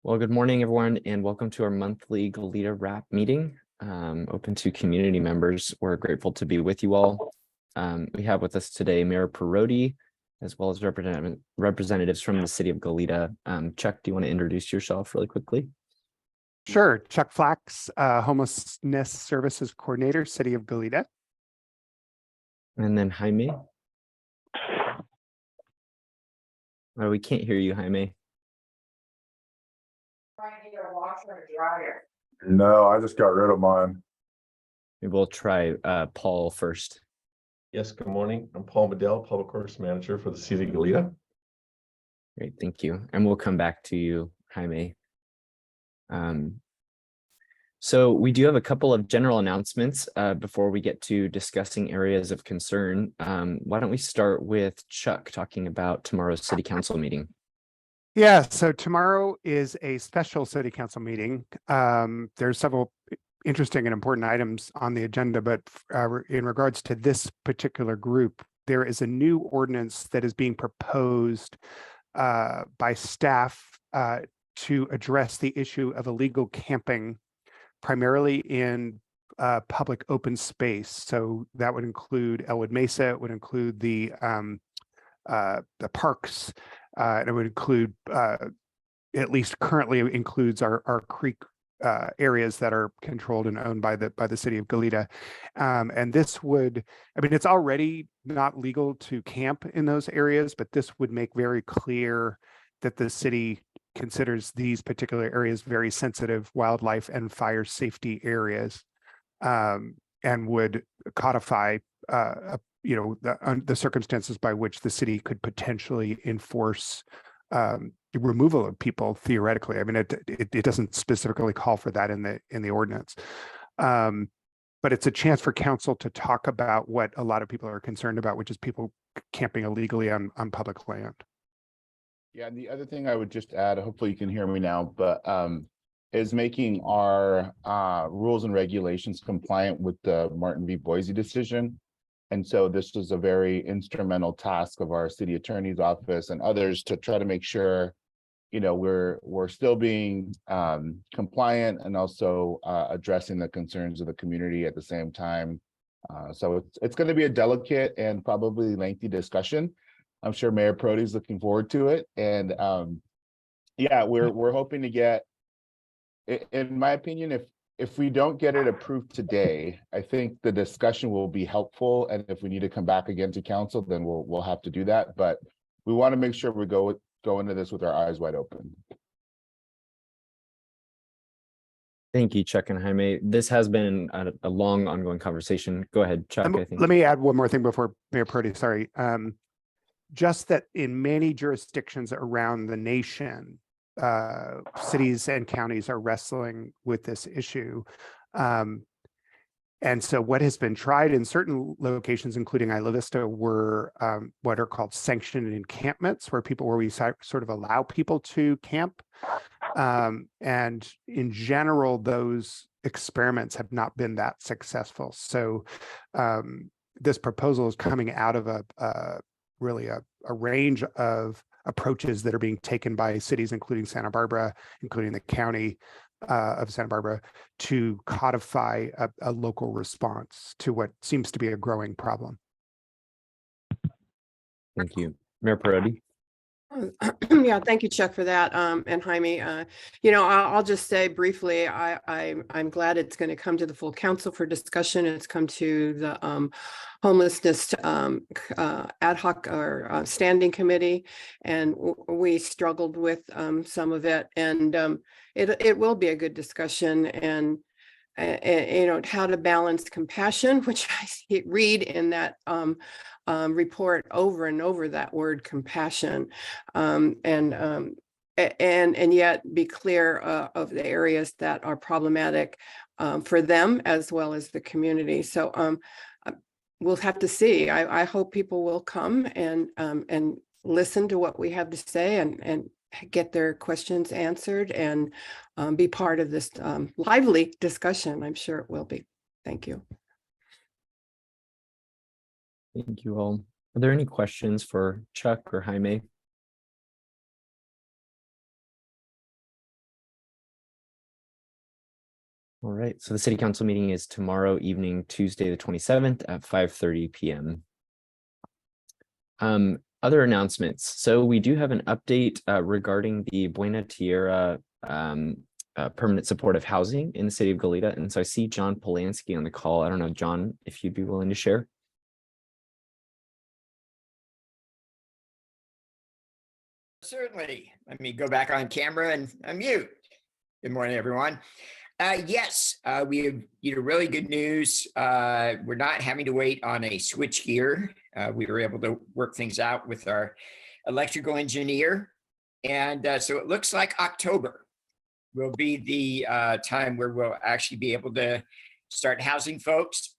Well, good morning, everyone, and welcome to our monthly Goleta Wrap meeting, open to community members. We're grateful to be with you all. We have with us today Mayor Parodi, as well as representatives from the city of Goleta. Chuck, do you want to introduce yourself really quickly? Sure. Chuck Flax, Homelessness Services Coordinator, City of Goleta. And then Jaime. Oh, we can't hear you, Jaime. Trying to get a washer and a dryer. No, I just got rid of mine. Maybe we'll try Paul first. Yes, good morning. I'm Paul Medell, Public Works Manager for the City of Goleta. Great, thank you. And we'll come back to you, Jaime. So we do have a couple of general announcements before we get to discussing areas of concern. Why don't we start with Chuck talking about tomorrow's city council meeting? Yeah, so tomorrow is a special city council meeting. There's several interesting and important items on the agenda, but in regards to this particular group, there is a new ordinance that is being proposed by staff to address the issue of illegal camping, primarily in public open space. So that would include Elwood Mesa, it would include the parks, and it would include, at least currently includes our creek areas that are controlled and owned by the city of Goleta. And this would, I mean, it's already not legal to camp in those areas, but this would make very clear that the city considers these particular areas very sensitive wildlife and fire safety areas, and would codify the circumstances by which the city could potentially enforce removal of people theoretically. I mean, it doesn't specifically call for that in the ordinance, but it's a chance for council to talk about what a lot of people are concerned about, which is people camping illegally on public land. Yeah, and the other thing I would just add, hopefully you can hear me now, but is making our rules and regulations compliant with the Martin v. Boise decision. And so this was a very instrumental task of our city attorney's office and others to try to make sure, you know, we're still being compliant and also addressing the concerns of the community at the same time. So it's going to be a delicate and probably lengthy discussion. I'm sure Mayor Parodi is looking forward to it. And yeah, we're hoping to get, in my opinion, if we don't get it approved today, I think the discussion will be helpful. And if we need to come back again to council, then we'll have to do that. But we want to make sure we go into this with our eyes wide open. Thank you, Chuck and Jaime. This has been a long ongoing conversation. Go ahead, Chuck. Let me add one more thing before Mayor Parodi, sorry. Just that in many jurisdictions around the nation, cities and counties are wrestling with this issue. And so what has been tried in certain locations, including Isla Vista, were what are called sanctioned encampments, where we sort of allow people to camp. And in general, those experiments have not been that successful. So this proposal is coming out of really a range of approaches that are being taken by cities, including Santa Barbara, including the county of Santa Barbara, to codify a local response to what seems to be a growing problem. Thank you. Mayor Parodi. Yeah, thank you, Chuck, for that. And Jaime, I'll just say briefly, I'm glad it's going to come to the full council for discussion. It's come to the homelessness ad hoc or standing committee, and we struggled with some of it, and it will be a good discussion, and how to balance compassion, which I read in that report over and over, that word compassion, and yet be clear of the areas that are problematic for them as well as the community. So we'll have to see. I hope people will come and listen to what we have to say and get their questions answered and be part of this lively discussion. I'm sure it will be. Thank you. Thank you all. Are there any questions for Chuck or Jaime? All right, so the city council meeting is tomorrow evening, Tuesday, the 27th at 5:30 p.m. Other announcements. So we do have an update regarding the Buena Tierra permanent supportive housing in the city of Goleta. And so I see John Polanski on the call. I don't know, John, if you'd be willing to share. Certainly. Let me go back on camera and unmute. Good morning, everyone. Yes, we have really good news. We're not having to wait on a switchgear. We were able to work things out with our electrical engineer. And so it looks like October will be the time where we'll actually be able to start housing folks.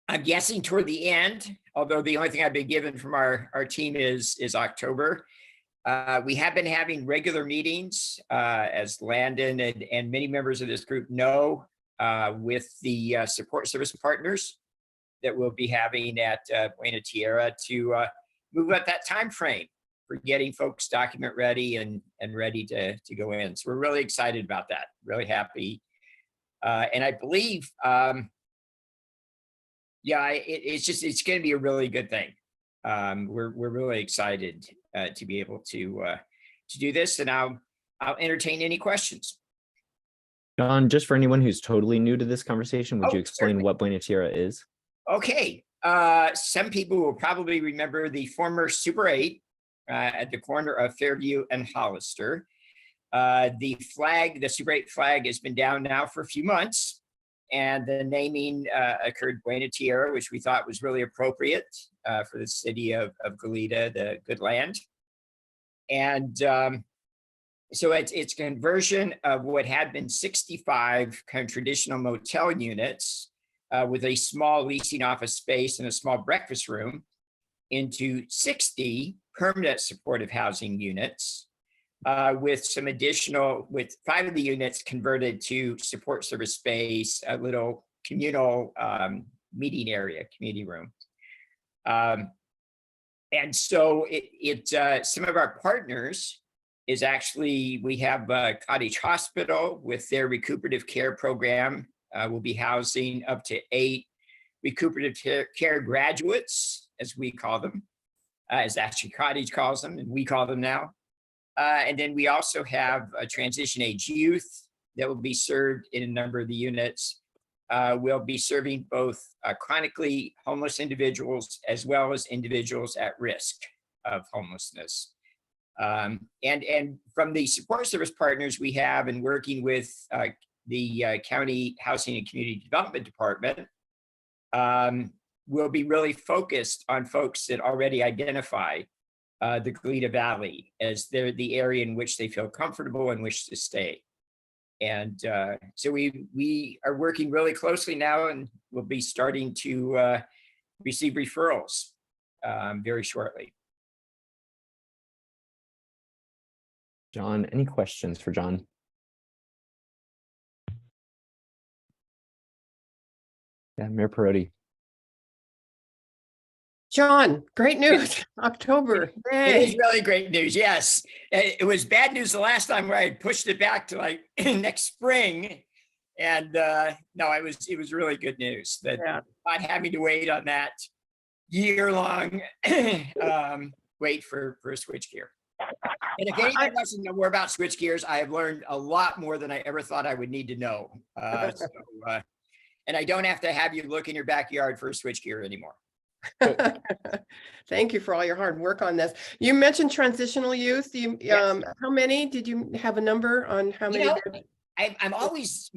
I'm guessing toward the end, although the only thing I've been given from our team is October. We have been having regular meetings, as Landon and many members of this group know, with the support service partners that we'll be having at Buena Tierra to move up that time frame for getting folks document ready and ready to go in. So we're really excited about that, really happy. And I believe, it's going to be a really good thing. We're really excited to be able to do this, and I'll entertain any questions. John, just for anyone who's totally new to this conversation, would you explain certainly. what Buena Tierra is? Okay, some people will probably remember the former Super 8 at the corner of Fairview and Hollister. The flag, the Super 8 flag, has been down now for a few months. And the naming occurred Buena Tierra, which we thought was really appropriate for the city of Goleta, the good land. And so it's conversion of what had been 65 kind of traditional motel units with a small leasing office space and a small breakfast room into 60 permanent supportive housing units. With 5 of the units converted to support service space, a little communal meeting area, community room. And so some of our partners is actually, we have Cottage Hospital with their recuperative care program. Will be housing up to 8 recuperative care graduates, as we call them, as actually Cottage calls them, and we call them now. And then we also have a transition age youth that will be served in a number of the units. We'll be serving both chronically homeless individuals as well as individuals at risk of homelessness. And from the support service partners we have, and working with the County Housing and Community Development Department, we'll be really focused on folks that already identify the Goleta Valley as the area in which they feel comfortable and wish to stay. And so we are working really closely now, and we'll be starting to receive referrals very shortly. John, any questions for John? Yeah, Mayor Perotti. John, great news, October. It is Yay. really great news. Yes, it was bad news the last time where I had pushed it back to like next spring, and no, it was really good news that not having to wait on that year-long wait for a switchgear. And if anybody wants to know more about switchgears, I have learned a lot more than I ever thought I would need to know. And I don't have to have you look in your backyard for a switchgear anymore. Thank you for all your hard work on this. You mentioned transitional youth. Yes. How many? Did you have a number on how many? I'm always,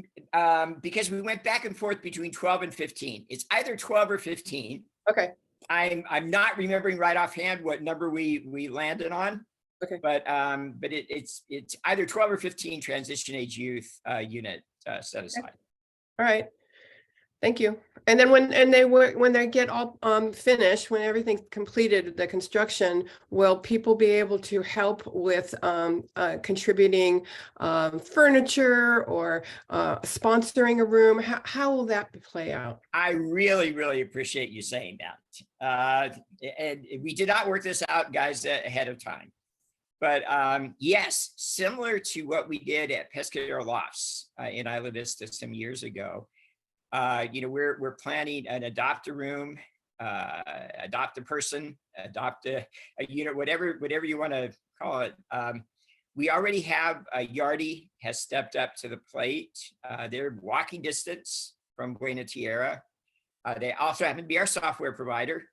because we went back and forth between 12 and 15. It's either 12 or 15. Okay. I'm not remembering right offhand what number we landed on. Okay. But it's either 12 or 15 transition age youth unit set aside. All right. Thank you. And then when they get all finished, when everything's completed, the construction, will people be able to help with contributing furniture or sponsoring a room? How will that play out? I really, really appreciate you saying that. And we did not work this out, guys, ahead of time. But yes, similar to what we did at Pescadero Lofts in Isla Vista some years ago. We're planning an adopt a room, adopt a person, adopt a unit, whatever you want to call it. We already have Yardi has stepped up to the plate. They're walking distance from Buena Tierra. They also happen to be our software provider,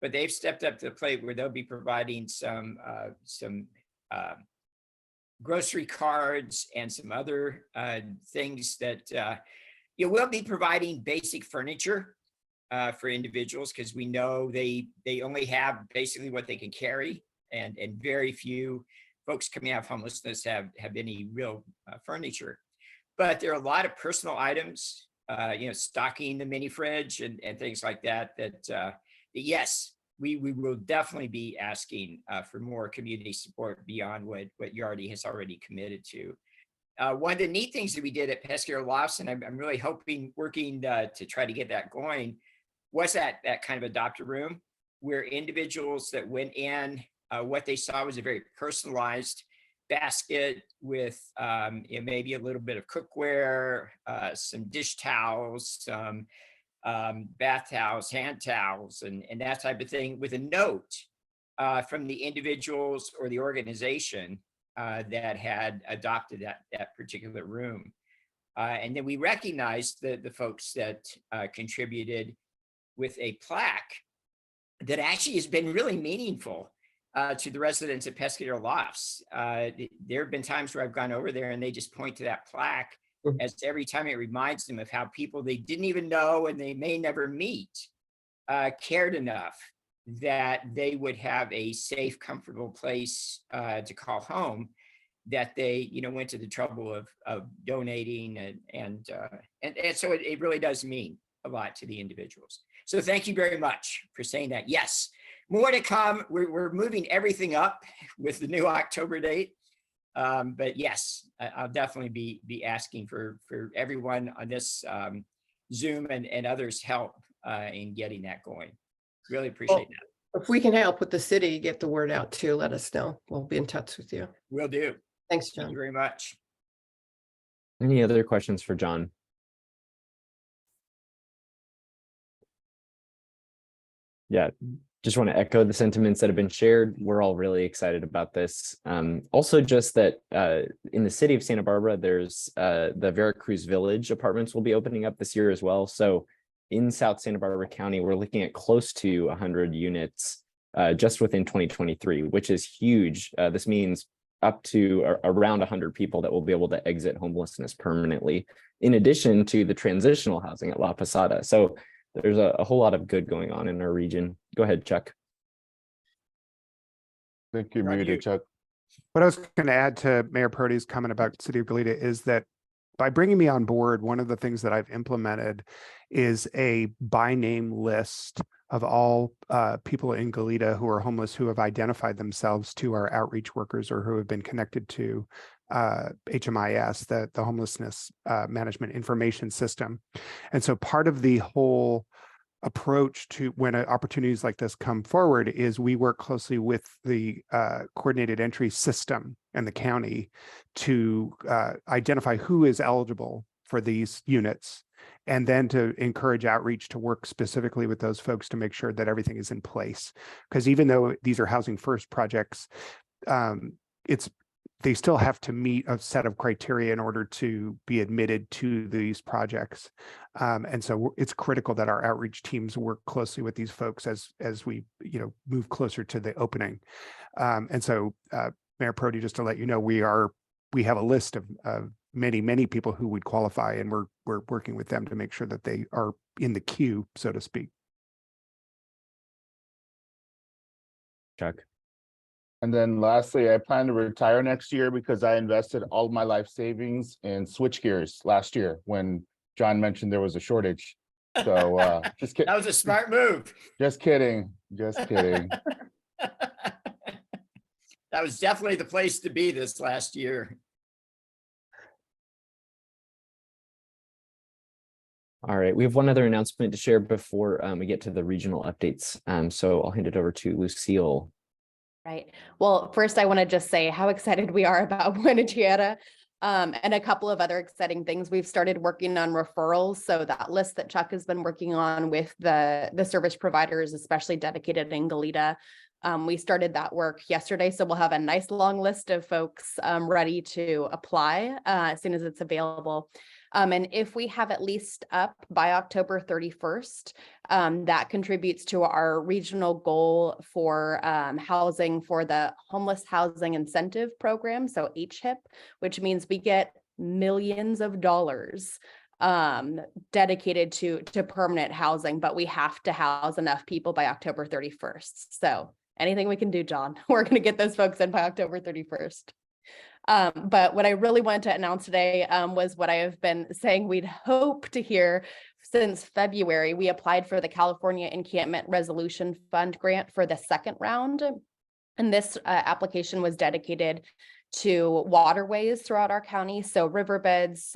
but they've stepped up to the plate where they'll be providing some grocery cards and some other things that we'll be providing basic furniture for individuals because we know they only have basically what they can carry, and very few folks coming out of homelessness have any real furniture. But there are a lot of personal items, stocking the mini fridge and things like that, yes, we will definitely be asking for more community support beyond what Yardi has already committed to. One of the neat things that we did at Pescadero Lofts, and I'm really working to try to get that going, was that kind of adopt a room where individuals that went in, what they saw was a very personalized basket with maybe a little bit of cookware, some dish towels, some bath towels, hand towels, and that type of thing, with a note from the individuals or the organization that had adopted that particular room. And then we recognized the folks that contributed with a plaque that actually has been really meaningful to the residents at Pescadero Lofts. There have been times where I've gone over there and they just point to that plaque as every time it reminds them of how people they didn't even know and they may never meet cared enough that they would have a safe, comfortable place to call home, that they went to the trouble of donating, and so it really does mean a lot to the individuals. So thank you very much for saying that. Yes, more to come. We're moving everything up with the new October date. But yes, I'll definitely be asking for everyone on this Zoom and others' help in getting that going. Really appreciate that. If we can help with the city, get the word out too, let us know. We'll be in touch with you. Will do. Thanks, Thank John. you very much. Any other questions for John? Yeah, just want to echo the sentiments that have been shared. We're all really excited about this. Also, just that in the city of Santa Barbara, there's the Veracruz Village apartments will be opening up this year as well. So in South Santa Barbara County, we're looking at close to 100 units just within 2023, which is huge. This means up to around 100 people that will be able to exit homelessness permanently, in addition to the transitional housing at La Posada. So there's a whole lot of good going on in our region. Go ahead, Chuck. Thank you, muted, Chuck. What I was going to add to Mayor Prody's comment about City of Goleta is that by bringing me on board, one of the things that I've implemented is a by name list of all people in Goleta who are homeless who have identified themselves to our outreach workers or who have been connected to HMIS, the homelessness management information system. And so part of the whole approach to when opportunities like this come forward is we work closely with the coordinated entry system and the county to identify who is eligible for these units, and then to encourage outreach to work specifically with those folks to make sure that everything is in place. Because even though these are housing first projects, they still have to meet a set of criteria in order to be admitted to these projects. And so it's critical that our outreach teams work closely with these folks as we move closer to the opening. And so Mayor Prody, just to let you know, we have a list of many people who would qualify, and we're working with them to make sure that they are in the queue, so to speak. Chuck. And then lastly, I plan to retire next year because I invested all my life savings in switchgears last year when John mentioned there was a shortage. So just kidding. That was a smart move. Just kidding. Just kidding. That was definitely the place to be this last year. All right, we have one other announcement to share before we get to the regional updates. So I'll hand it over to Lucille. Right. Well, first I want to just say how excited we are about Buena Tierra. And a couple of other exciting things. We've started working on referrals. So that list that Chuck has been working on with the service providers, especially dedicated in Goleta. We started that work yesterday. So we'll have a nice long list of folks ready to apply as soon as it's available. And if we have at least up by October 31st, that contributes to our regional goal for housing for the Homeless Housing Incentive Program, so HHIP, which means we get millions of dollars dedicated to permanent housing, but we have to house enough people by October 31st. So anything we can do, John, we're going to get those folks in by October 31st. But what I really wanted to announce today was what I have been saying we'd hope to hear since February. We applied for the California Encampment Resolution Fund grant for the second round. And this application was dedicated to waterways throughout our county, so riverbeds,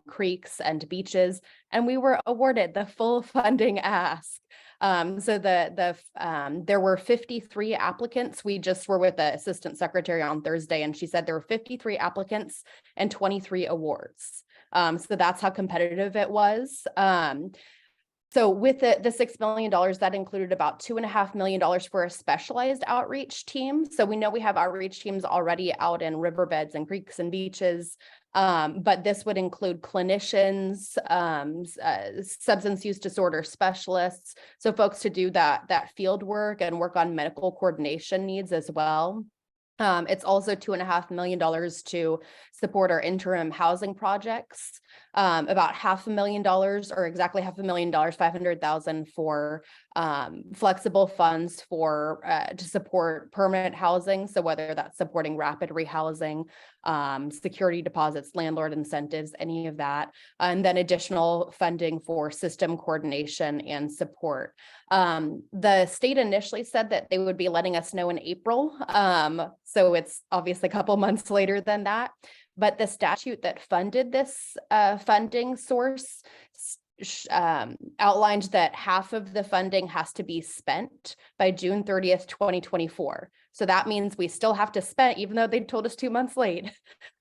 creeks, and beaches. And we were awarded the full funding ask. So there were 53 applicants. We just were with the assistant secretary on Thursday, and she said there were 53 applicants and 23 awards. So that's how competitive it was. So with the $6 million, that included about $2.5 million for a specialized outreach team. So we know we have outreach teams already out in riverbeds and creeks and beaches, but this would include clinicians, substance use disorder specialists, so folks to do that field work and work on medical coordination needs as well. It's also $2.5 million to support our interim housing projects, about $500,000 or exactly $500,000, 500,000 for flexible funds for to support permanent housing. So whether that's supporting rapid rehousing, security deposits, landlord incentives, any of that, and then additional funding for system coordination and support. The state initially said that they would be letting us know in April. So it's obviously a couple months later than that. But the statute that funded this funding source outlined that half of the funding has to be spent by June 30th, 2024. So that means we still have to spend, even though they told us 2 months late,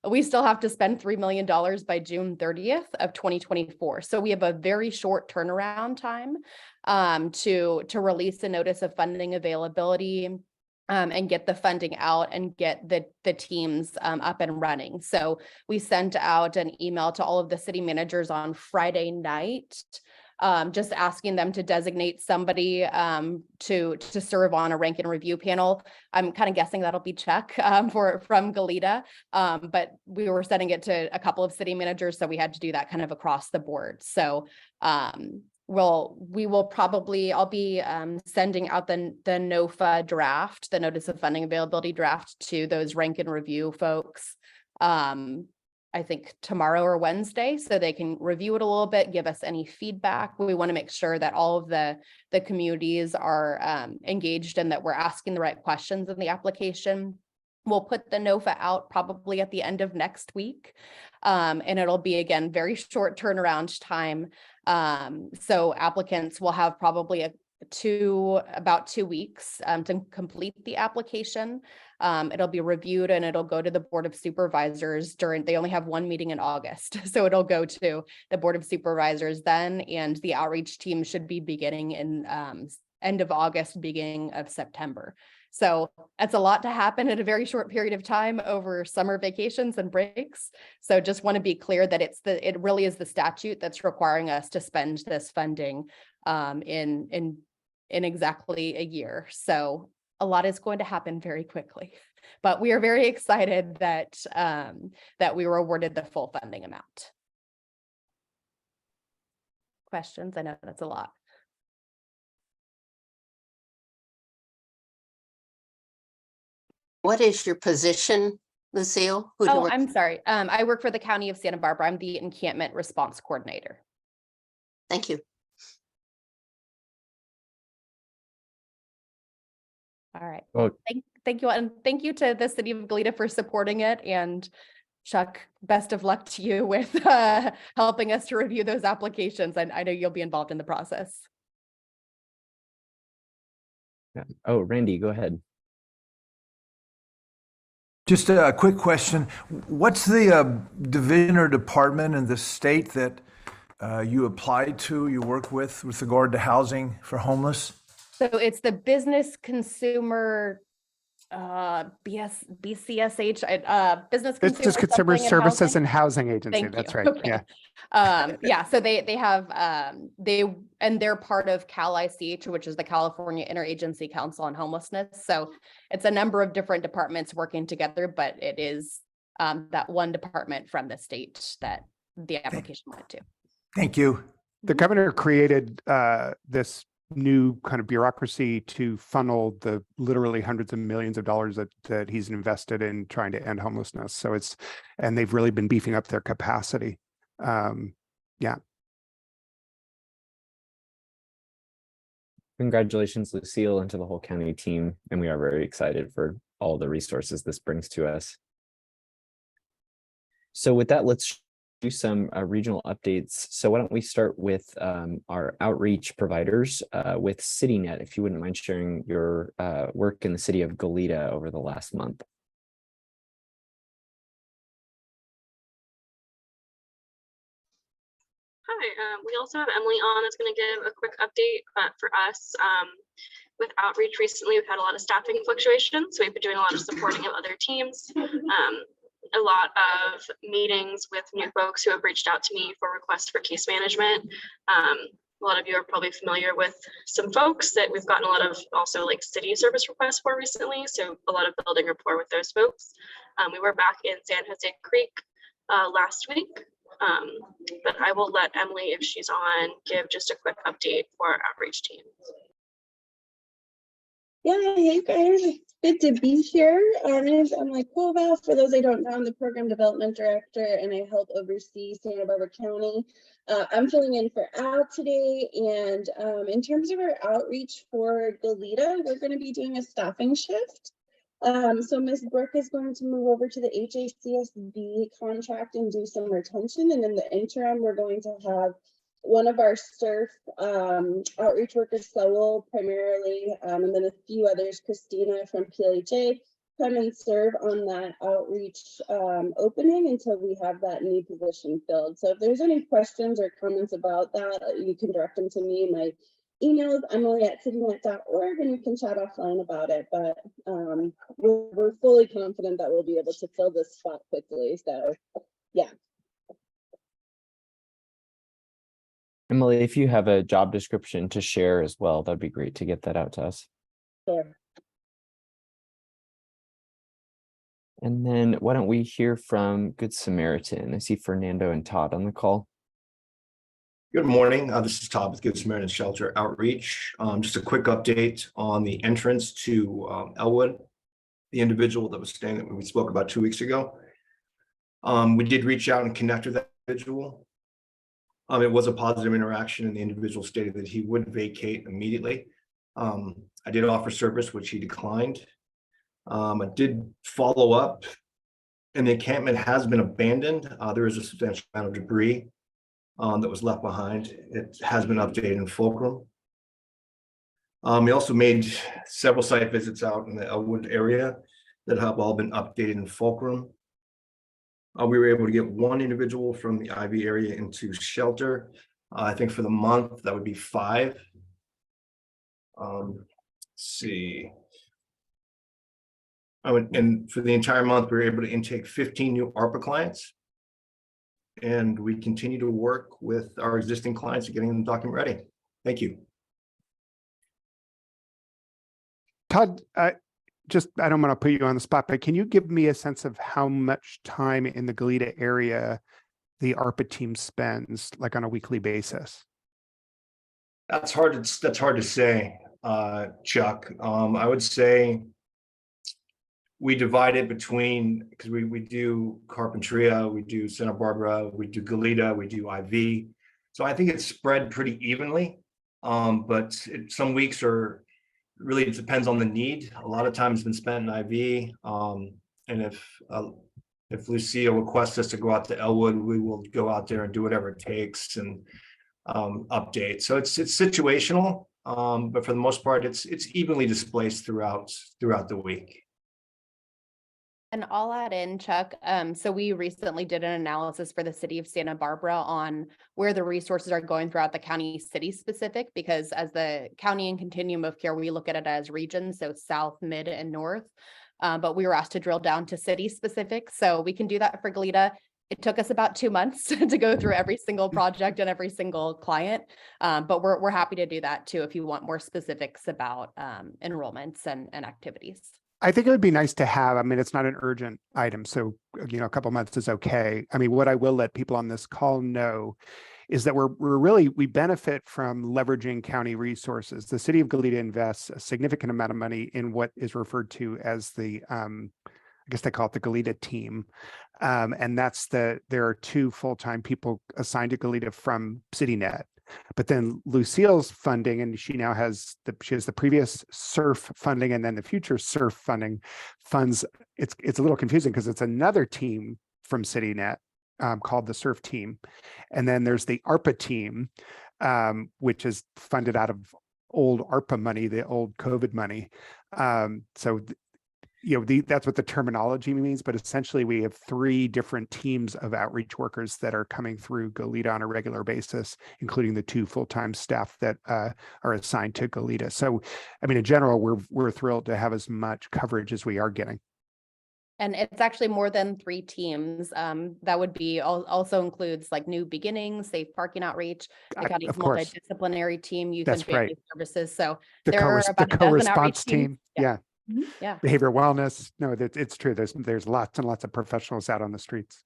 we still have to spend $3 million by June 30th of 2024. So we have a very short turnaround time to release a notice of funding availability and get the funding out and get the teams up and running. So we sent out an email to all of the city managers on Friday night, just asking them to designate somebody to serve on a rank and review panel. I'm kind of guessing that'll be Chuck from Goleta, but we were sending it to a couple of city managers, so we had to do that kind of across the board. So I'll be sending out the NOFA draft, the notice of funding availability draft, to those rank and review folks. I think tomorrow or Wednesday, so they can review it a little bit, give us any feedback. We want to make sure that all of the communities are engaged and that we're asking the right questions in the application. We'll put the NOFA out probably at the end of next week. And it'll be, again, very short turnaround time. So applicants will have probably about 2 weeks to complete the application. It'll be reviewed and it'll go to the Board of Supervisors they only have one meeting in August. So it'll go to the Board of Supervisors then, and the outreach team should be beginning in end of August, beginning of September. So that's a lot to happen in a very short period of time over summer vacations and breaks. So just want to be clear that it really is the statute that's requiring us to spend this funding in exactly a year. So a lot is going to happen very quickly, but we are very excited that we were awarded the full funding amount. Questions? I know that's a lot. What is your position, Lucille? Who do you Oh, work I'm sorry. I work for the County of Santa Barbara. I'm the Encampment Response Coordinator. Thank you. All right. Well, Thank you. And thank you to the City of Goleta for supporting it. And Chuck, best of luck to you with helping us to review those applications. I know you'll be involved in the process. yeah. Oh, Randy, go ahead. Just a quick question. What's the division or department in the state that you applied to, you work with regard to housing for homeless? So it's the Business Consumer BCSH, Business It's just Consumer something Services Housing. and Housing Agency. Thank That's you. right. Okay. Yeah. Yeah, so they have they're part of Cal ICH, which is the California Interagency Council on Homelessness. So it's a number of different departments working together, but it is that one department from the state that the application went to. Thank you. The governor created this new kind of bureaucracy to funnel the literally hundreds of millions of dollars that he's invested in trying to end homelessness. So and they've really been beefing up their capacity. Yeah. Congratulations, Lucille, and to the whole county team. And we are very excited for all the resources this brings to us. So with that, let's do some regional updates. So why don't we start with our outreach providers with CityNet, if you wouldn't mind sharing your work in the city of Goleta over the last month. Hi, we also have Emily on that's going to give a quick update, but for us, with outreach recently, we've had a lot of staffing fluctuations. So we've been doing a lot of supporting of other teams, a lot of meetings with new folks who have reached out to me for requests for case management. A lot of you are probably familiar with some folks that we've gotten a lot of also like city service requests for recently. So a lot of building rapport with those folks. We were back in San Jose Creek last week. But I will let Emily, if she's on, give just a quick update for our outreach team. Yeah, hey guys, it's good to be here. My name is Emily Koval. For those I don't know, I'm the Program Development Director and I help oversee Santa Barbara County. I'm filling in for Al today, and in terms of our outreach for Goleta, we're going to be doing a staffing shift. So Ms. Brooke is going to move over to the HACSB contract and do some retention. And in the interim, we're going to have one of our SURF outreach workers, Saul primarily, and then a few others, Christina from PLHA, come and serve on that outreach opening until we have that new position filled. So if there's any questions or comments about that, you can direct them to me. My email is emily@citynet.org, and we can chat offline about it. But we're fully confident that we'll be able to fill this spot quickly. So yeah. Emily, if you have a job description to share as well, that'd be great to get that out to us. Sure. And then why don't we hear from Good Samaritan? I see Fernando and Todd on the call. Good morning. This is Todd with Good Samaritan Shelter Outreach. Just a quick update on the entrance to Elwood, the individual that was staying that we spoke about 2 weeks ago. We did reach out and connect with that individual. It was a positive interaction, and the individual stated that he would vacate immediately. I did offer service, which he declined. I did follow up, and the encampment has been abandoned. There is a substantial amount of debris that was left behind. It has been updated in Fulcrum. We also made several site visits out in the Elwood area that have all been updated in Fulcrum. We were able to get one individual from the IV area into shelter. I think for the month, that would be 5. Let's see. And for the entire month, we were able to intake 15 new ARPA clients. And we continue to work with our existing clients getting the document ready. Thank you. Todd, I don't want to put you on the spot, but can you give me a sense of how much time in the Goleta area the ARPA team spends, like on a weekly basis? That's hard to say, Chuck. I would say we divide it between, because we do Carpinteria, we do Santa Barbara, we do Goleta, we do IV. So I think it's spread pretty evenly, but some weeks are really, it depends on the need. A lot of time has been spent in IV. And if Lucille requests us to go out to Elwood, we will go out there and do whatever it takes and update. So it's situational, but for the most part, it's evenly displaced throughout the week. And I'll add in, Chuck. So we recently did an analysis for the city of Santa Barbara on where the resources are going throughout the county, city specific, because as the county and continuum of care, we look at it as regions, so south, mid, and north. But we were asked to drill down to city specific. So we can do that for Goleta. It took us about 2 months to go through every single project and every single client. But we're happy to do that too if you want more specifics about enrollments and activities. I think it would be nice to have, I mean, it's not an urgent item, so, you know, a couple months is okay. I mean, what I will let people on this call know is that we benefit from leveraging county resources. The city of Goleta invests a significant amount of money in what is referred to as the, I guess they call it the Goleta team. And there are 2 full-time people assigned to Goleta from CityNet. But then Lucille's funding, and she now has the previous SURF funding and then the future SURF funding funds. It's a little confusing because it's another team from CityNet called the SURF team. And then there's the ARPA team, which is funded out of old ARPA money, the old COVID money. You know, that's what the terminology means, but essentially we have 3 different teams of outreach workers that are coming through Goleta on a regular basis, including the 2 full-time staff that are assigned to Goleta. So, I mean, in general, we're thrilled to have as much coverage as we are getting. And it's actually more than 3 teams. That would be also includes like New Beginnings, Safe Parking Outreach, the county's of course. multidisciplinary team, youth That's and family right. services. So The there are about a dozen co-response outreach teams. team. Yeah. Yeah. Behavioral wellness. No, it's true. There's lots and lots of professionals out on the streets.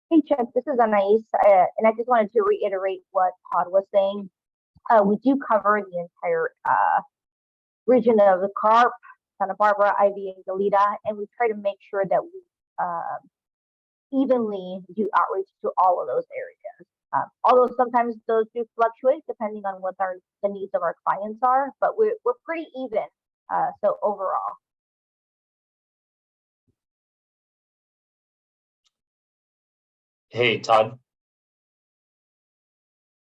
Hey, Chuck, this is Anais, and I just wanted to reiterate what Todd was saying. We do cover the entire region of the CARP, Santa Barbara, Ivy, and Goleta, and we try to make sure that we evenly do outreach to all of those areas. Although sometimes those do fluctuate depending on what the needs of our clients are, but we're pretty even. So overall. Hey, Todd.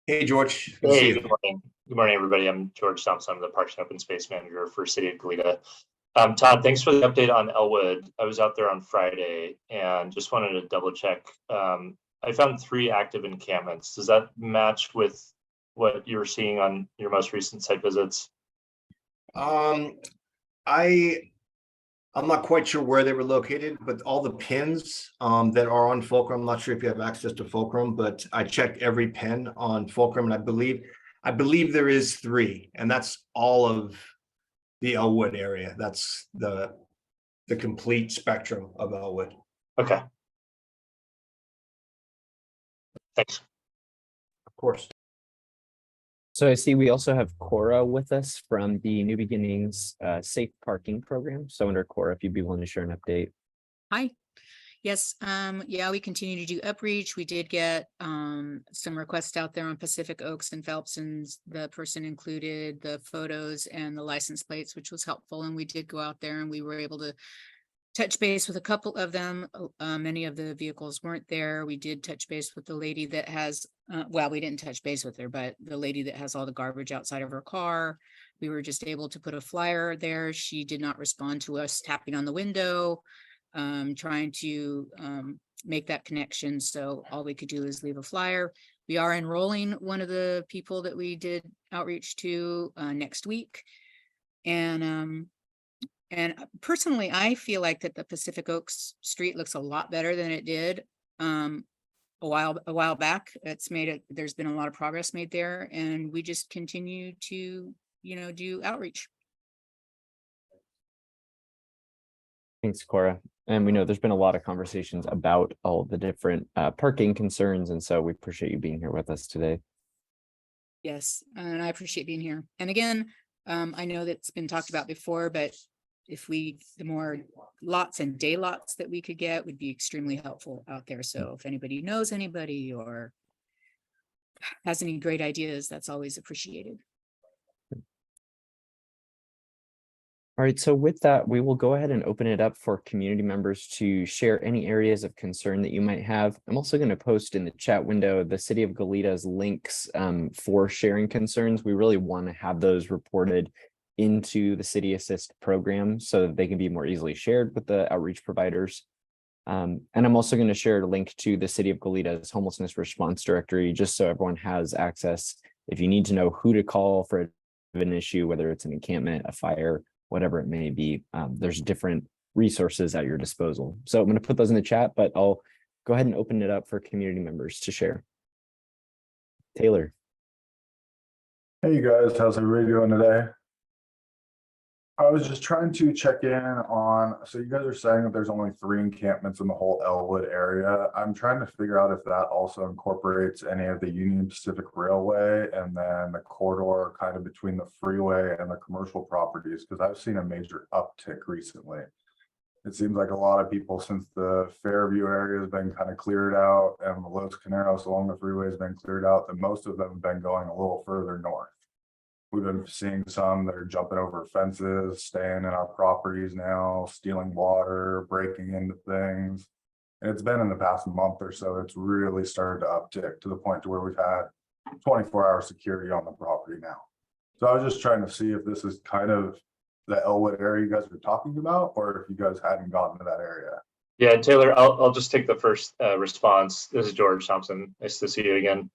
Hey, George. Hey, good morning. Good morning, everybody. I'm George Thompson. I'm the Parks and Open Space Manager for City of Goleta. Todd, thanks for the update on Elwood. I was out there on Friday and just wanted to double check. I found 3 active encampments. Does that match with what you were seeing on your most recent site visits? I'm not quite sure where they were located, but all the pins that are on Fulcrum, I'm not sure if you have access to Fulcrum, but I checked every pin on Fulcrum, and I believe there is 3, and that's all of the Elwood area. That's the complete spectrum of Elwood. Okay. Thanks. Of course. So I see we also have Cora with us from the New Beginnings Safe Parking Program. So under Cora, if you'd be willing to share an update. Hi. Yes, yeah, we continue to do outreach. We did get some requests out there on Pacific Oaks and Phelps, and the person included the photos and the license plates, which was helpful. And we did go out there and we were able to touch base with a couple of them. Many of the vehicles weren't there. We did touch base with the lady that has, well, we didn't touch base with her, but the lady that has all the garbage outside of her car. We were just able to put a flyer there. She did not respond to us tapping on the window, trying to make that connection. So all we could do is leave a flyer. We are enrolling one of the people that we did outreach to next week. And personally, I feel like that the Pacific Oaks street looks a lot better than it did a while back. There's been a lot of progress made there, and we just continue to, do outreach. Thanks, Cora. And we know there's been a lot of conversations about all the different parking concerns. And so we appreciate you being here with us today. Yes, and I appreciate being here. And again, I know that's been talked about before, but the more lots and day lots that we could get would be extremely helpful out there. So if anybody knows anybody or has any great ideas, that's always appreciated. All right, so with that, we will go ahead and open it up for community members to share any areas of concern that you might have. I'm also going to post in the chat window the City of Goleta's links for sharing concerns. We really want to have those reported into the City Assist program so that they can be more easily shared with the outreach providers. And I'm also going to share a link to the City of Goleta's homelessness response directory, just so everyone has access. If you need to know who to call for an issue, whether it's an encampment, a fire, whatever it may be, there's different resources at your disposal. So I'm going to put those in the chat, but I'll go ahead and open it up for community members to share. Taylor. Hey, you guys, how's everybody doing today? I was just trying to check in on, so you guys are saying that there's only 3 encampments in the whole Elwood area. I'm trying to figure out if that also incorporates any of the Union Pacific Railway and then the corridor kind of between the freeway and the commercial properties, because I've seen a major uptick recently. It seems like a lot of people, since the Fairview area has been kind of cleared out and the Los Caneros along the freeway has been cleared out, that most of them have been going a little further north. We've been seeing some that are jumping over fences, staying in our properties now, stealing water, breaking into things. And it's been in the past month or so, it's really started to uptick to the point to where we've had 24-hour security on the property now. So I was just trying to see if this is kind of the Elwood area you guys were talking about, or if you guys hadn't gotten to that area. Yeah, Taylor, I'll just take the first response. This is George Thompson. Nice to see you again.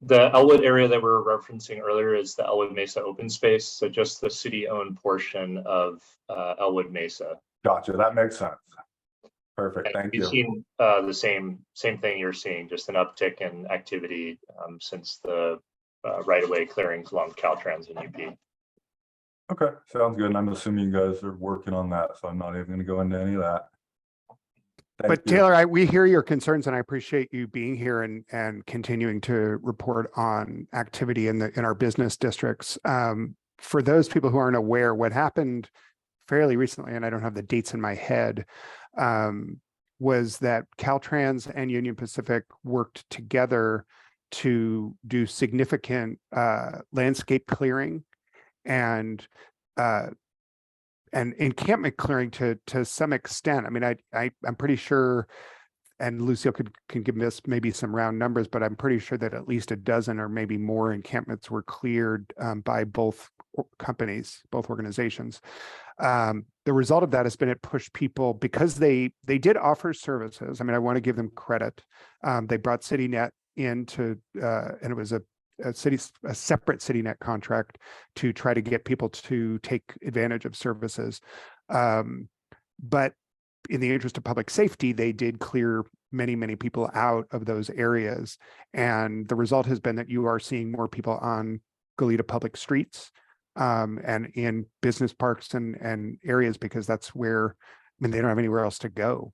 The Elwood area that we were referencing earlier is the Elwood Mesa open space, so just the city-owned portion of Elwood Mesa. Gotcha, that makes sense. Perfect, thank you. We've seen the same thing you're seeing, just an uptick in activity since the right-of-way clearings along Caltrans and UP. Okay, sounds good. And I'm assuming you guys are working on that, so I'm not even going to go into any of that. But Taylor, we hear your concerns, and I appreciate you being here and continuing to report on activity in our business districts. For those people who aren't aware, what happened fairly recently, and I don't have the dates in my head, was that Caltrans and Union Pacific worked together to do significant landscape clearing and encampment clearing to some extent. I mean, I'm pretty sure, and Lucille can give us maybe some round numbers, but I'm pretty sure that at least a dozen or maybe more encampments were cleared by both companies, both organizations. The result of that has been it pushed people, because they did offer services. I mean, I want to give them credit. They brought CityNet into, and it was a separate CityNet contract to try to get people to take advantage of services. But in the interest of public safety, they did clear many people out of those areas. And the result has been that you are seeing more people on Goleta public streets and in business parks and areas, because that's where, I mean, they don't have anywhere else to go.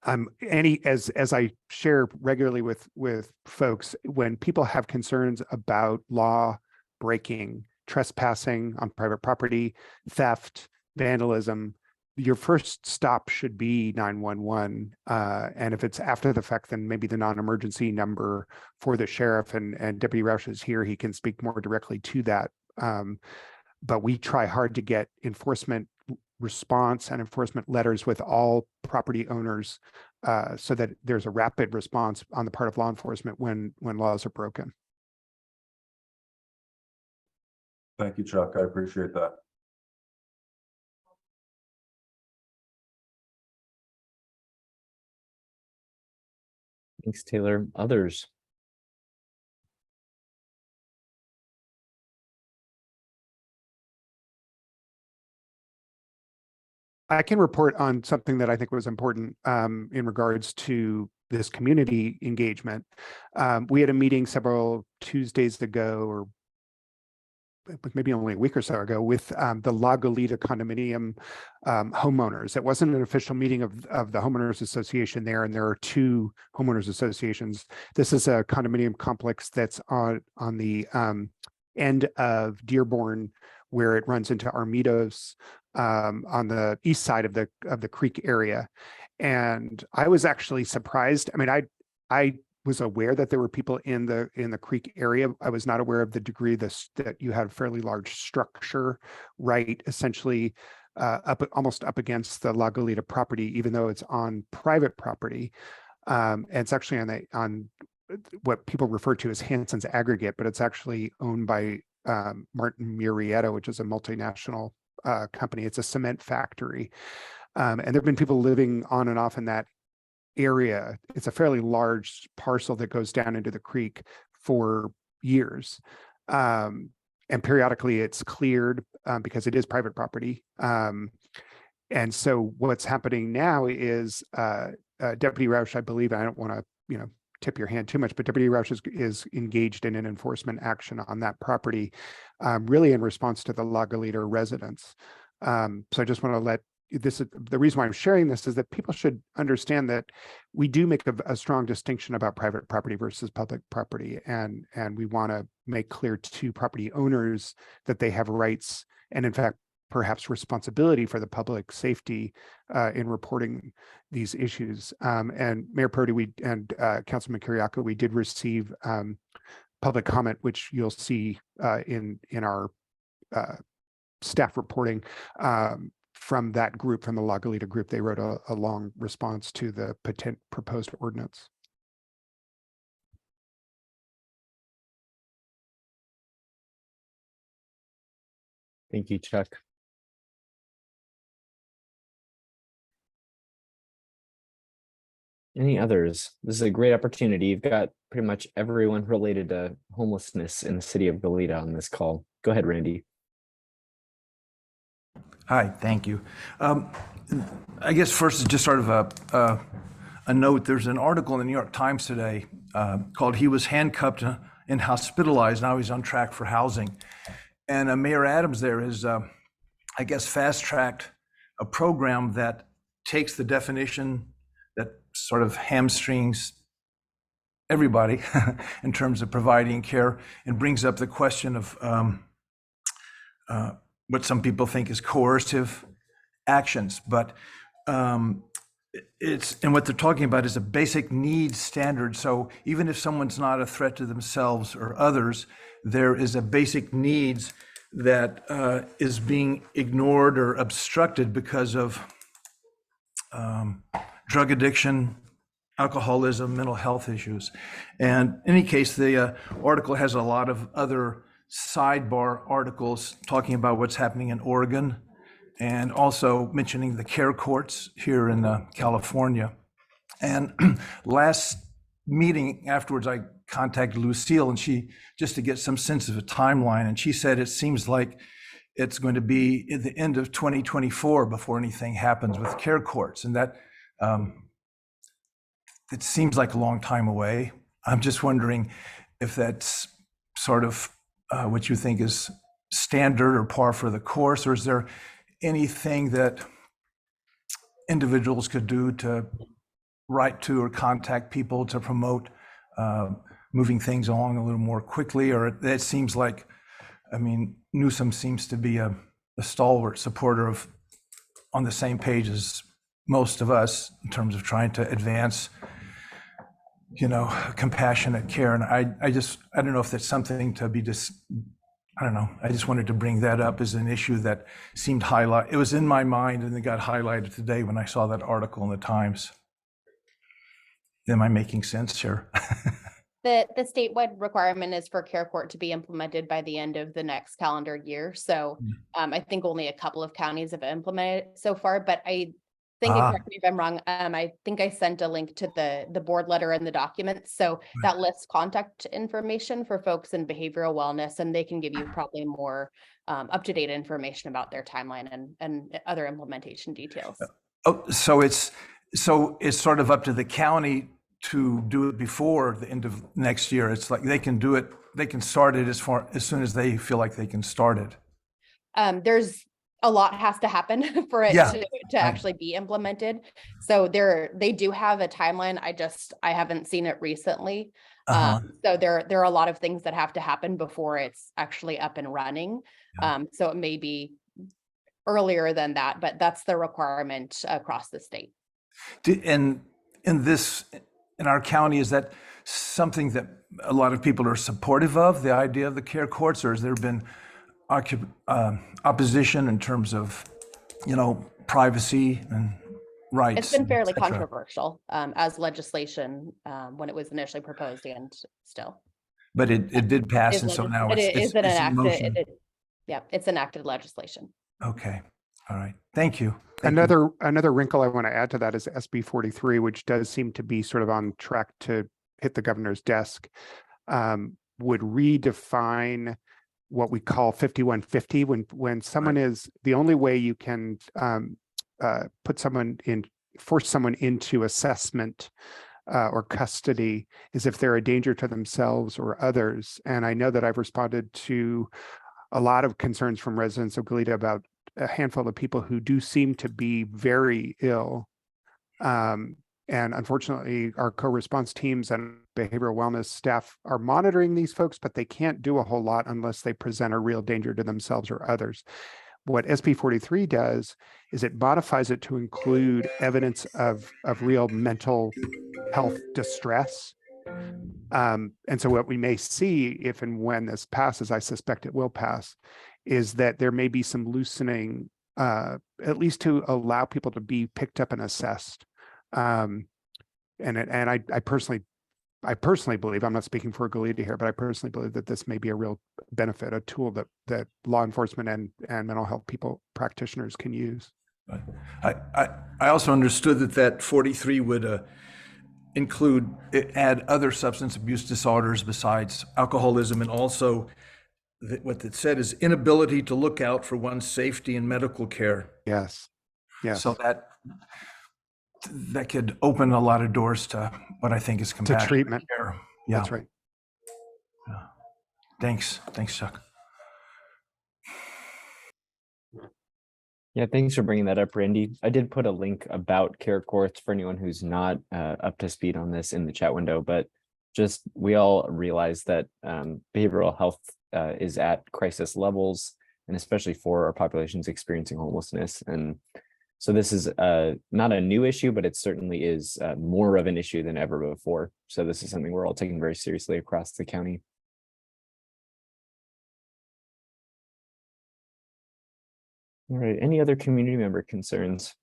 As I share regularly with folks, when people have concerns about law breaking, trespassing on private property, theft, vandalism, your first stop should be 911. And if it's after the fact, then maybe the non-emergency number for the sheriff, and Deputy Roush is here, he can speak more directly to that. But we try hard to get enforcement response and enforcement letters with all property owners so that there's a rapid response on the part of law enforcement when laws are broken. Thank you, Chuck. I appreciate that. Thanks, Taylor. Others? I can report on something that I think was important in regards to this community engagement. We had a meeting several Tuesdays ago, or maybe only a week or so ago, with the La Goleta condominium homeowners. It wasn't an official meeting of the homeowners association there, and there are 2 homeowners associations. This is a condominium complex that's on the end of Dearborn, where it runs into Armidos on the east side of the creek area. And I was actually surprised. I mean, I was aware that there were people in the creek area. I was not aware of the degree that you had a fairly large structure, right, essentially almost up against the La Goleta property, even though it's on private property. And it's actually on what people refer to as Hanson's aggregate, but it's actually owned by Martin Marietta, which is a multinational company. It's a cement factory. And there have been people living on and off in that area. It's a fairly large parcel that goes down into the creek for years. And periodically it's cleared because it is private property. And so what's happening now is Deputy Roush, I believe, I don't want to, tip your hand too much, but Deputy Roush is engaged in an enforcement action on that property, really in response to the La Goleta residents. So I just want to let the reason why I'm sharing this is that people should understand that we do make a strong distinction about private property versus public property. And we want to make clear to property owners that they have rights and in fact, perhaps responsibility for the public safety in reporting these issues. And Mayor Prodi and Councilman Kiriakou, we did receive public comment, which you'll see in our staff reporting from that group, from the La Goleta group. They wrote a long response to the proposed ordinance. Thank you, Chuck. Any others? This is a great opportunity. You've got pretty much everyone related to homelessness in the city of Goleta on this call. Go ahead, Randy. Hi, thank you. I guess first is just sort of a note. There's an article in the New York Times today called "He Was Handcuffed and Hospitalized, Now He's on Track for Housing." And Mayor Adams there is, I guess, fast-tracked a program that takes the definition that sort of hamstrings everybody in terms of providing care and brings up the question of what some people think is coercive actions. But and what they're talking about is a basic needs standard. So even if someone's not a threat to themselves or others, there is a basic needs that is being ignored or obstructed because of drug addiction, alcoholism, mental health issues. And in any case, the article has a lot of other sidebar articles talking about what's happening in Oregon and also mentioning the care courts here in California. And last meeting afterwards, I contacted Lucille and she, just to get some sense of a timeline, and she said it seems like it's going to be at the end of 2024 before anything happens with care courts. And that it seems like a long time away. I'm just wondering if that's sort of what you think is standard or par for the course, or is there anything that individuals could do to write to or contact people to promote moving things along a little more quickly? Or it seems like, I mean, Newsom seems to be a stalwart supporter of, on the same page as most of us in terms of trying to advance, compassionate care. And I don't know if that's something to be I don't know. I just wanted to bring that up as an issue that seemed it was in my mind and it got highlighted today when I saw that article in the Times. Am I making sense here? The statewide requirement is for care court to be implemented by the end of the next calendar year. So I think only a couple of counties have implemented it so far, but I think, and correct me if I'm wrong, I think I sent a link to the board letter and the documents. So that lists contact information for folks in behavioral wellness, and they can give you probably more up-to-date information about their timeline and other implementation details. Oh, so it's sort of up to the county to do it before the end of next year. It's like they can do it, they can start it as soon as they feel like they can start it. There's a lot has to happen for it to actually be implemented. So they do have a timeline. I haven't seen it recently. So there are a lot of things that have to happen before it's actually up and running. So it may be earlier than that, but that's the requirement across the state. And in our county, is that something that a lot of people are supportive of, the idea of the care courts, or has there been opposition in terms of, privacy and rights? It's been fairly controversial as legislation when it was initially proposed and still. But it did pass, and so now But it is it's an in enacted, motion. yeah, it's enacted legislation. Okay, all right, thank you. Thank you. Another wrinkle I want to add to that is SB 43, which does seem to be sort of on track to hit the governor's desk, would redefine what we call 5150. When someone is, the only way you can force someone into assessment or custody is if they're a danger to themselves or others. And I know that I've responded to a lot of concerns from residents of Goleta about a handful of people who do seem to be very ill. And unfortunately, our co-response teams and behavioral wellness staff are monitoring these folks, but they can't do a whole lot unless they present a real danger to themselves or others. What SB 43 does is it modifies it to include evidence of real mental health distress. And so what we may see if and when this passes, I suspect it will pass, is that there may be some loosening, at least to allow people to be picked up and assessed. And I personally believe, I'm not speaking for Goleta here, but I personally believe that this may be a real benefit, a tool that law enforcement and mental health practitioners can use. I also understood that 43 would add other substance abuse disorders besides alcoholism, and also what it said is inability to look out for one's safety in medical care. Yes. So that could open a lot of doors to what I think is compassionate treatment. care. Yeah, that's right. Yeah. Thanks, Chuck. Yeah, thanks for bringing that up, Randy. I did put a link about care courts for anyone who's not up to speed on this in the chat window, but just we all realize that behavioral health is at crisis levels, and especially for our populations experiencing homelessness. And so this is not a new issue, but it certainly is more of an issue than ever before. So this is something we're all taking very seriously across the county. All right, any other community member concerns?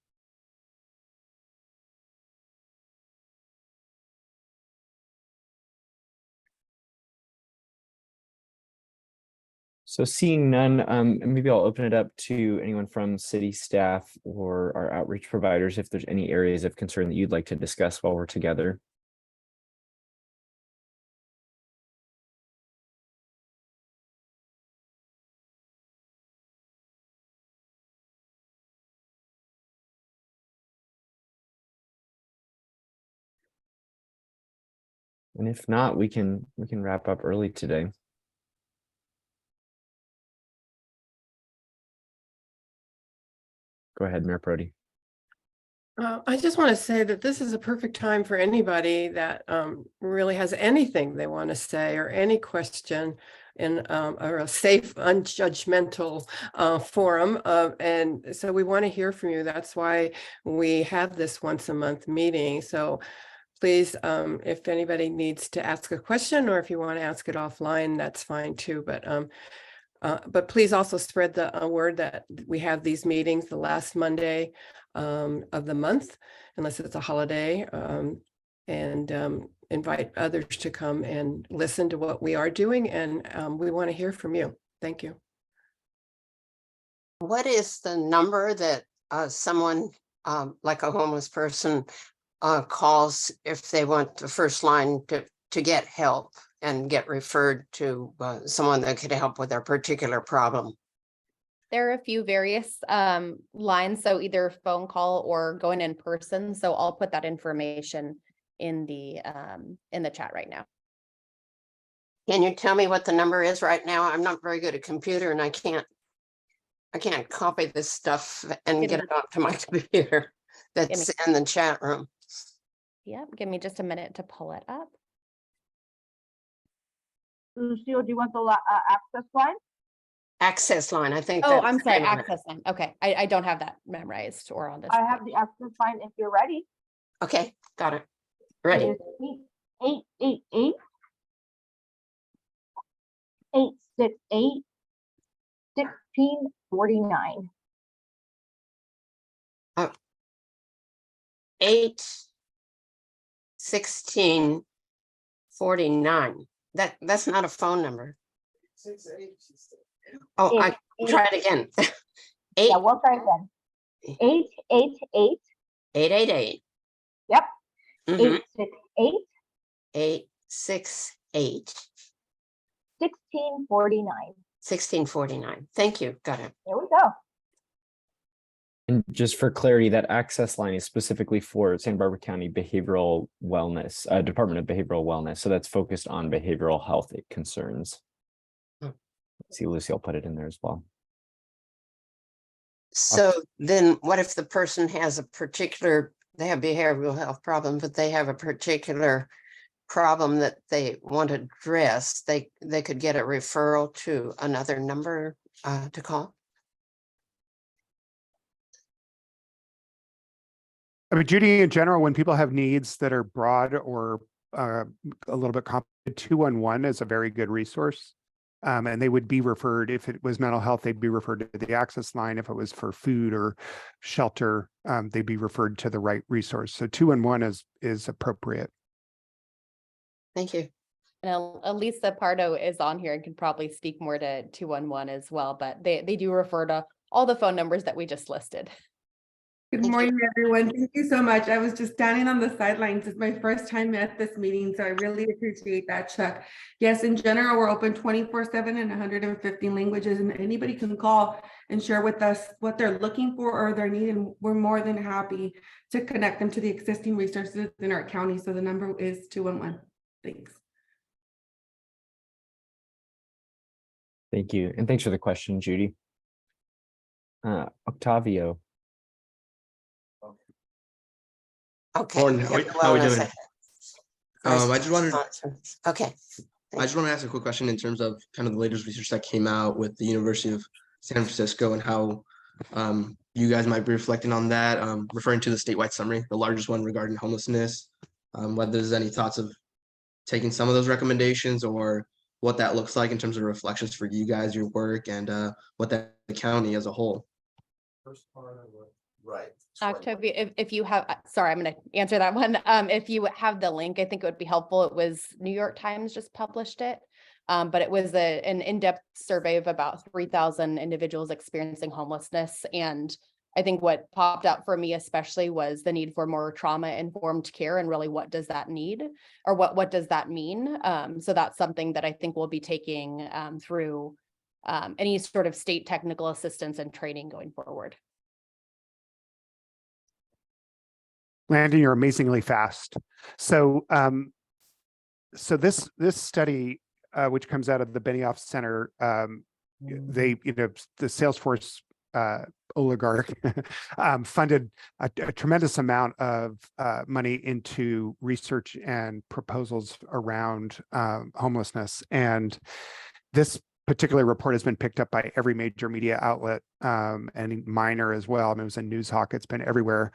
So seeing none, maybe I'll open it up to anyone from city staff or our outreach providers if there's any areas of concern that you'd like to discuss while we're together. And if not, we can wrap up early today. Go ahead, Mayor Prodi. I just want to say that this is a perfect time for anybody that really has anything they want to say or any question in or a safe, unjudgmental forum. And so we want to hear from you. That's why we have this once a month meeting. So please, if anybody needs to ask a question or if you want to ask it offline, that's fine too. But please also spread the word that we have these meetings the last Monday of the month, unless it's a holiday, and invite others to come and listen to what we are doing. And we want to hear from you. Thank you. What is the number that someone like a homeless person calls if they want the first line to get help and get referred to someone that could help with their particular problem? There are a few various lines, so either phone call or going in person. So I'll put that information in the chat right now. Can you tell me what the number is right now? I'm not very good at computer and I can't copy this stuff and get it onto my computer that's in the chat room. Yep, give me just a minute to pull it up. Lucille, do you want the access line? Access line, I think. Oh, I'm sorry, access line. Okay, I don't have that memorized or on this. I have the access line if you're ready. Okay, got it. Ready. It is 888 868 1649. 8 16 49. That's not a phone number. Oh, I try it again. Yeah, we'll try again. 888. 888. Yep. Mhm. 868. 868. 1649. 1649. Thank you. Got it. There we go. And just for clarity, that access line is specifically for Santa Barbara County Behavioral Wellness, Department of Behavioral Wellness. So that's focused on behavioral health concerns. See, Lucy, I'll put it in there as well. So then what if the person has a particular, they have behavioral health problem, but they have a particular problem that they want to address, they could get a referral to another number to call? I mean, Judy, in general, when people have needs that are broad or a little bit complicated, 211 is a very good resource. And they would be referred, if it was mental health, they'd be referred to the access line. If it was for food or shelter, they'd be referred to the right resource. So 211 is appropriate. Thank you. And Elisa Pardo is on here and can probably speak more to 211 as well, but they do refer to all the phone numbers that we just listed. Good morning, everyone. Thank you so much. I was just standing on the sidelines. It's my first time at this meeting, so I really appreciate that, Chuck. Yes, in general, we're open 24/7 in 150 languages, and anybody can call and share with us what they're looking for or their need, and we're more than happy to connect them to the existing resources in our county. So the number is 211. Thanks. Thank you. And thanks for the question, Judy. Octavio. Okay. Morning. How are we doing? I just wanted okay. I just want to ask a quick question in terms of kind of the latest research that came out with the University of San Francisco and how you guys might be reflecting on that, referring to the statewide summary, the largest one regarding homelessness, whether there's any thoughts of taking some of those recommendations or what that looks like in terms of reflections for you guys, your work, and what that the county as a whole. First part of it, right. Octavia, if you have, sorry, I'm going to answer that one. If you have the link, I think it would be helpful. It was New York Times just published it, but it was an in-depth survey of about 3,000 individuals experiencing homelessness. And I think what popped out for me especially was the need for more trauma-informed care, and really what does that need, or what does that mean? So that's something that I think we'll be taking through any sort of state technical assistance and training going forward. Landon, you're amazingly fast. So, so this study, which comes out of the Benioff Center, they, the Salesforce oligarch funded a tremendous amount of money into research and proposals around homelessness. And this particular report has been picked up by every major media outlet and minor as well. I mean, it was in Newshawk, it's been everywhere.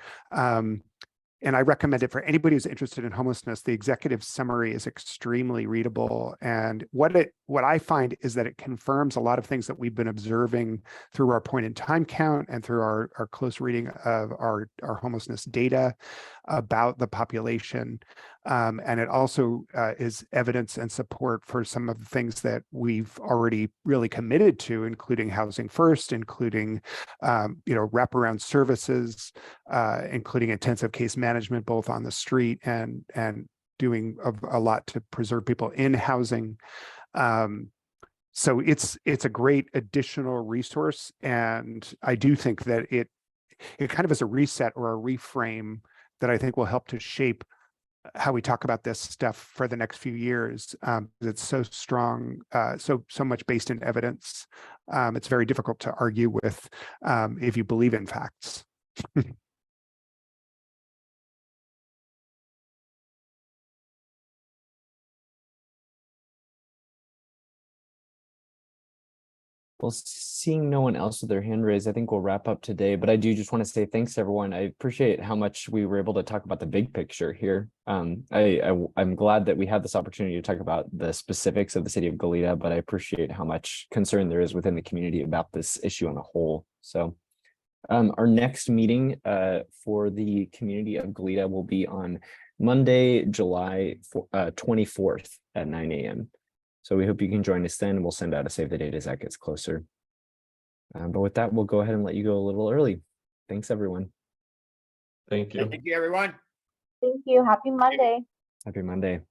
And I recommend it for anybody who's interested in homelessness. The executive summary is extremely readable. And what I find is that it confirms a lot of things that we've been observing through our point in time count and through our close reading of our homelessness data about the population. And it also is evidence and support for some of the things that we've already really committed to, including housing first, including wraparound services, including intensive case management, both on the street and doing a lot to preserve people in housing. So it's a great additional resource, and I do think that it kind of is a reset or a reframe that I think will help to shape how we talk about this stuff for the next few years. It's so strong, so much based in evidence. It's very difficult to argue with if you believe in facts. Well, seeing no one else with their hand raised, I think we'll wrap up today. But I do just want to say thanks, everyone. I appreciate how much we were able to talk about the big picture here. I'm glad that we had this opportunity to talk about the specifics of the city of Goleta, but I appreciate how much concern there is within the community about this issue on a whole. So our next meeting for the community of Goleta will be on Monday, July 24th at 9 a.m. So we hope you can join us then. We'll send out a save the date as that gets closer. But with that, we'll go ahead and let you go a little early. Thanks, everyone. Thank you. Thank you, everyone. Thank you. Happy Monday. Happy Monday.